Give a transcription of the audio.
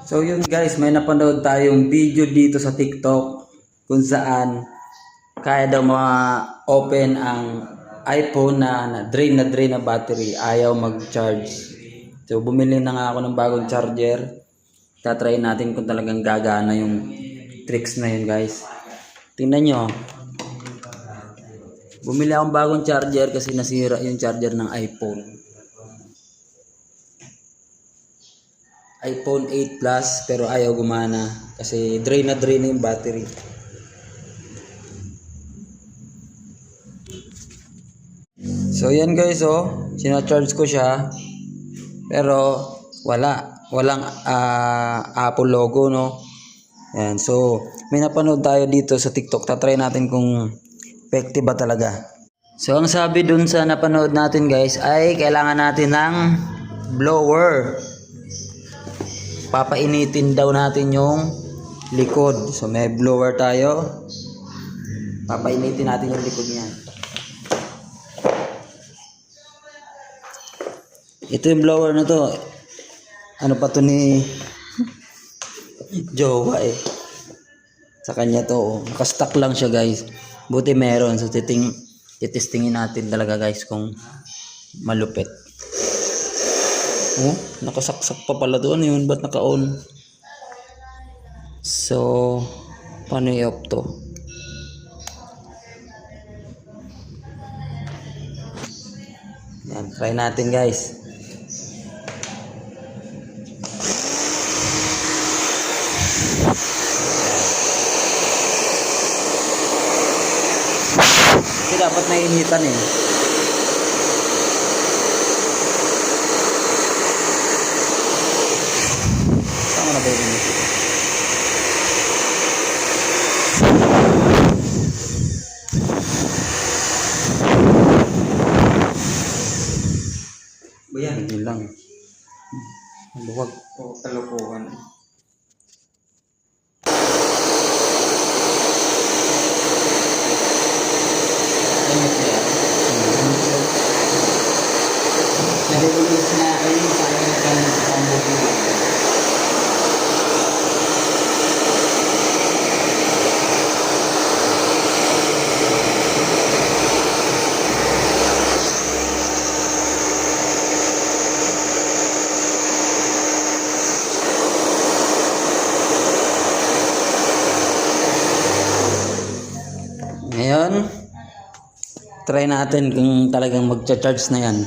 So yun guys, may napanood tayong video dito sa TikTok kung saan kaya daw ma-open ang iPhone na drain na battery, ayaw mag-charge. So bumili na nga ako ng bagong charger. Tatry natin kung talagang gagana yung tricks na yun guys. Tingnan nyo. Bumili akong bagong charger kasi nasira yung charger ng iPhone 8 Plus, pero ayaw gumana kasi drain na yung battery. So yan guys, sina-charge ko siya pero walang Apple logo, no. Yan, so may napanood tayo dito sa TikTok. Tatry natin kung effective ba talaga. So ang sabi dun sa napanood natin guys ay kailangan natin ng blower. Papainitin daw natin yung likod. So may blower tayo. Papainitin natin yung likod niya. Ito yung blower na to. Ano pa to ni jowa eh. Sa kanya to. Nakastock lang siya guys. Buti meron. So titestingin natin talaga guys kung malupit. Oh, nakasaksak pa pala doon yun. Ba't naka-on? So, paano i-off to? Yan, try natin guys. Kasi dapat nainitan eh. Saan na ba yun? Bayan, yun lang. Maluwag. O, kalokohan. Nare-release na ayun sa akin ng pambukin. Ngayon, try natin kung talagang magcha-charge na yan.